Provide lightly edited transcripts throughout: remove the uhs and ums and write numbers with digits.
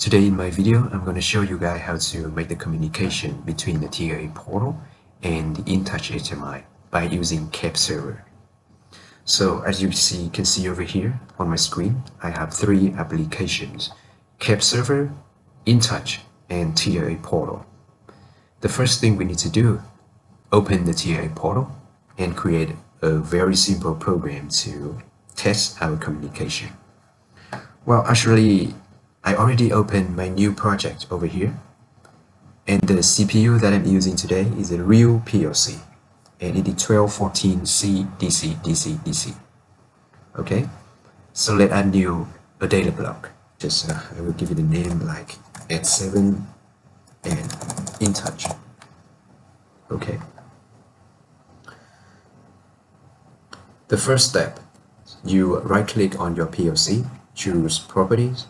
Today in my video, I'm going to show you guys how to make the communication between the TIA portal and the Intouch HMI by using Kepserver. So as you can see over here on my screen, I have three applications: Kepserver, Intouch, and TIA portal. The first thing we need to do, open the TIA portal and create a very simple program to test our communication. Well, actually, I already opened my new project over here, and the CPU that I'm using today is a real PLC, and it is 1214C DC DC DC. Okay, so let's add a data block. I will give it a name like S7 and Intouch. Okay. The first step, you right-click on your PLC, choose Properties.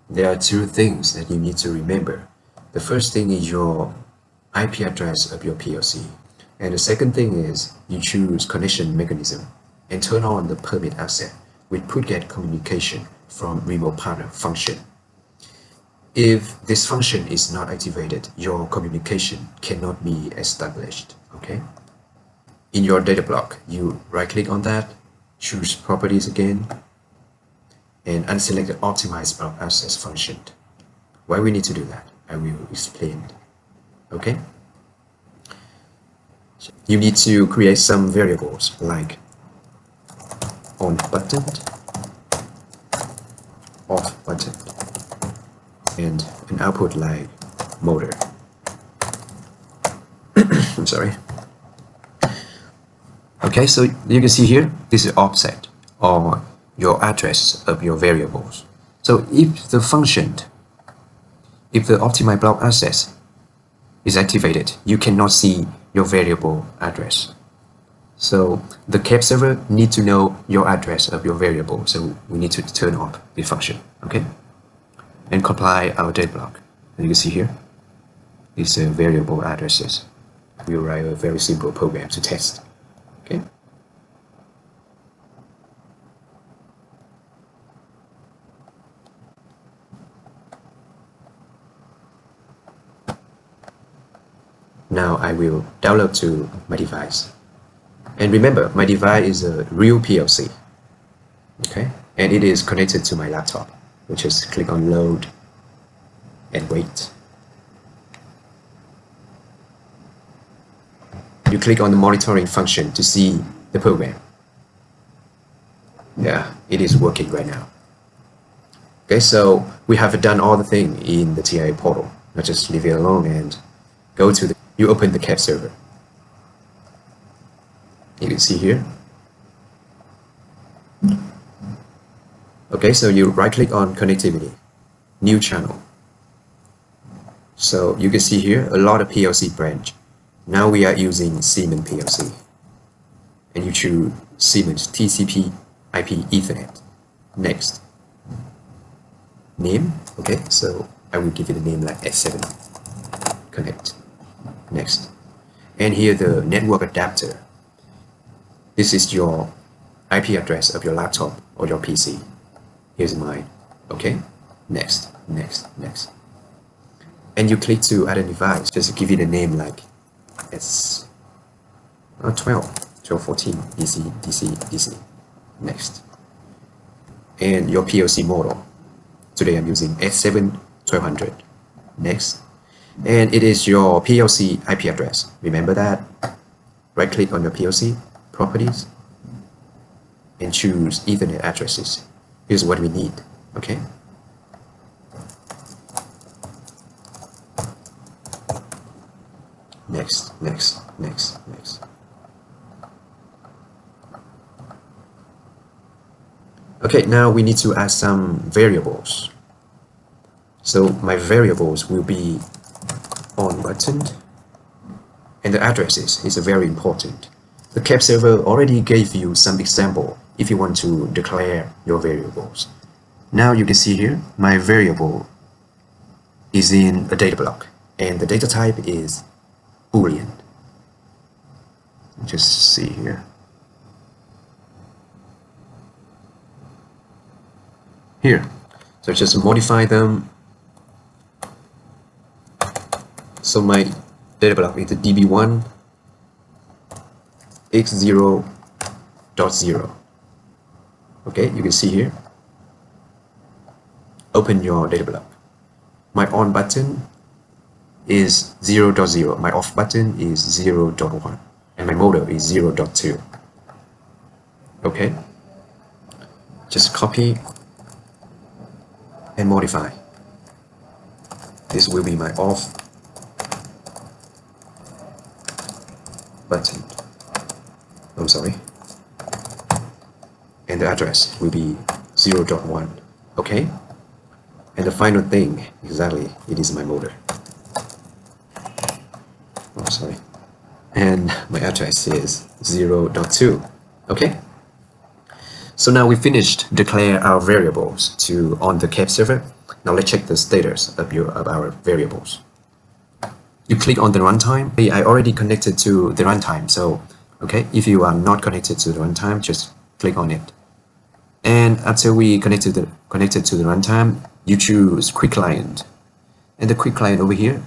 There are two things that you need to remember. The first thing is your IP address of your PLC. And the second thing is you choose Connection Mechanism and turn on the Permit Asset with put-get communication from Remote Partner function. If this function is not activated, your communication cannot be established. Okay? In your data block, you right-click on that, choose Properties again, and unselect the Optimize Block Access function. Why we need to do that, I will explain. Okay? You need to create some variables like on button, off button, and an output like motor. I'm sorry. Okay, so you can see here, this is offset or your address of your variables. So if the Optimize Block Access is activated, you cannot see your variable address. So the Kepserver need to know your address of your variable. So we need to turn off the function, okay? And compile our data block. And you can see here, these variable addresses. We'll write a very simple program to test, okay? Now I will download to my device. And remember, my device is a real PLC. Okay? And it is connected to my laptop. We just click on load and wait. You click on the monitoring function to see the program. Yeah, it is working right now. Okay, so we have done all the things in the TIA portal. Now just leave it alone and go to you open the Kepserver. You can see here. Okay, so you right click on connectivity, new channel. So you can see here a lot of PLC branch. Now we are using Siemens PLC. And you choose Siemens TCP IP Ethernet. Next. Name. Okay, so I will give it a name like S7. Connect. Next. And here the network adapter. This is your IP address of your laptop or your PC. Here's mine. Okay? Next, next, next. And you click to add a device. Just give it a name like S1214 DC DC DC. Next. And your PLC model. Today I'm using S7 1200. Next. And it is your PLC IP address. Remember that. Right click on your PLC, Properties, and choose Ethernet addresses. Here's what we need. Okay. Next, next, next, next. Okay, now we need to add some variables. So my variables will be on button, and the addresses is very important. The Kepserver already gave you some example if you want to declare your variables. Now you can see here my variable is in a data block and the data type is Boolean. Just see here. So just modify them So my data block is the db1 x0.0. Okay, you can see here. Open your data block. My on button is 0.0. My off button is 0.1. And my motor is 0.2. Okay. Just copy and modify. This will be my off button. I'm sorry. And the address will be 0.1. Okay. And the final thing, exactly, it is my motor. Oh, sorry. And my address is 0.2. Okay. So now we finished declare our variables on the Kepserver. Now let's check the status of our variables. You click on the runtime. I already connected to the runtime. So, okay, if you are not connected to the runtime, just click on it. And after we connected to the runtime, you choose quick client. And the quick client over here,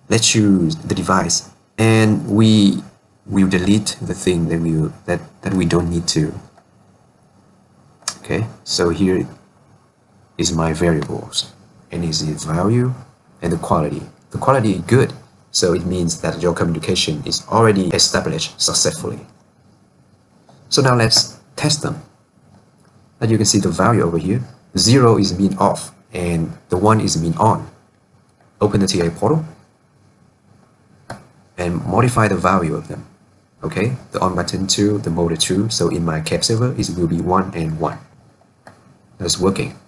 let's choose the device. And we will delete the thing that we don't need to. Okay, so here is my variables, and is the value and the quality. The quality is good, so it means that your communication is already established successfully. So now let's test them. As you can see the value over here, 0 is mean off and the 1 is mean on. Open the TIA portal and modify the value of them. Okay, the on button 2, the motor 2, so in my Kepserver it will be 1 and 1. That's working.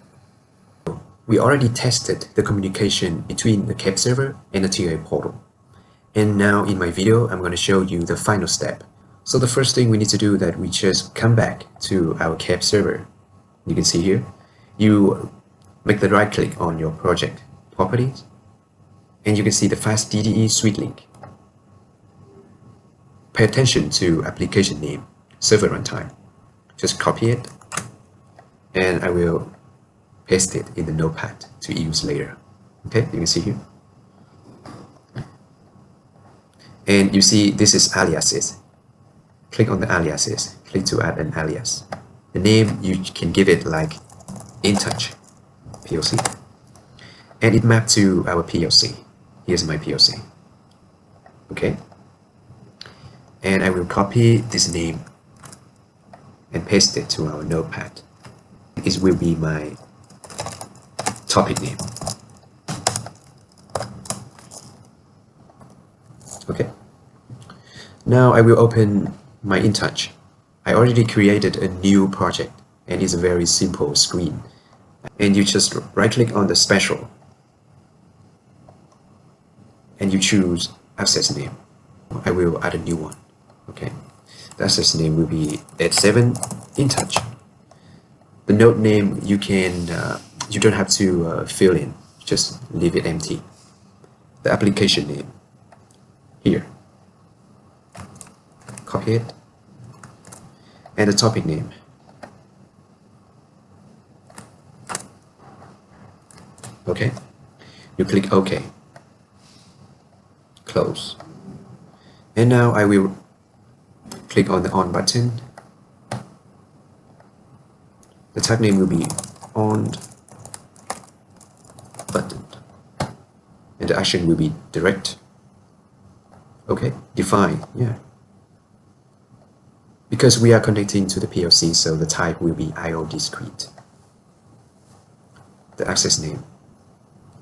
We already tested the communication between the Kepserver and the TIA portal. And now in my video, I'm going to show you the final step. So the first thing we need to do that we just come back to our Kepserver. You can see here, you make the right click on your project properties, and you can see the fast DDE suite link. Pay attention to application name, server runtime. Just copy it, and I will paste it in the notepad to use later. Okay, you can see here. And you see this is aliases. Click on the aliases. Click to add an alias. The name you can give it like Intouch PLC. And it mapped to our PLC. Here's my PLC. Okay. And I will copy this name and paste it to our notepad. It will be my topic name. Okay. Now I will open my Intouch. I already created a new project and it's a very simple screen. And you just right click on the special and you choose access name. I will add a new one. Okay. The access name will be at7 Intouch. The node name you don't have to fill in, just leave it empty. The application name here, copy it, and the topic name. Okay, you click OK, close, and now I will click on the on button. The type name will be on button, and the action will be direct. Okay, define, yeah. Because we are connecting to the PLC, so the type will be IO discrete. The access name,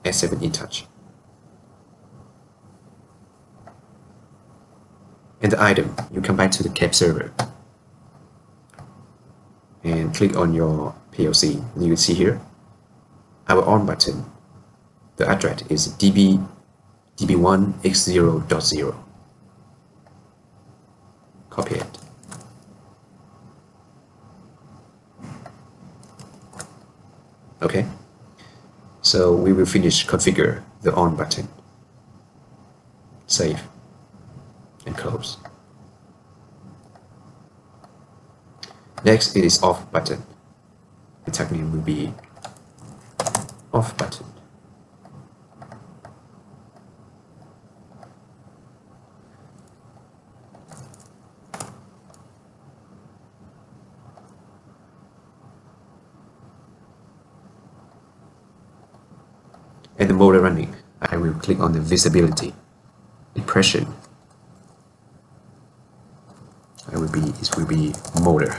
S7 Intouch. And the item, you come back to the Kepserver and click on your PLC. You can see here, our on button, the address is db1x0.0. Copy it. Okay, so we will finish configure the on button. Save and close. Next, it is off button. The tag name will be off button. and the motor running, I will click on the visibility, depression. It will be motor.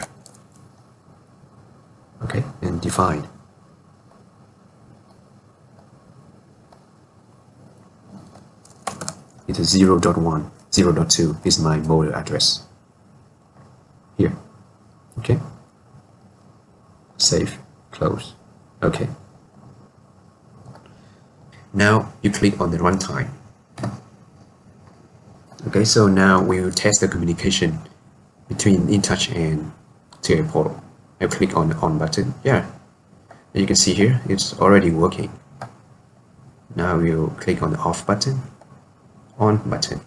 Okay, and define. It is 0.1, 0.2 is my motor address. Here. Okay. Save, close. Okay. Now you click on the runtime. Okay, so now we will test the communication between Intouch and TIA portal. I click on the on button. Yeah, and you can see here it's already working. Now we'll click on the off button, on button.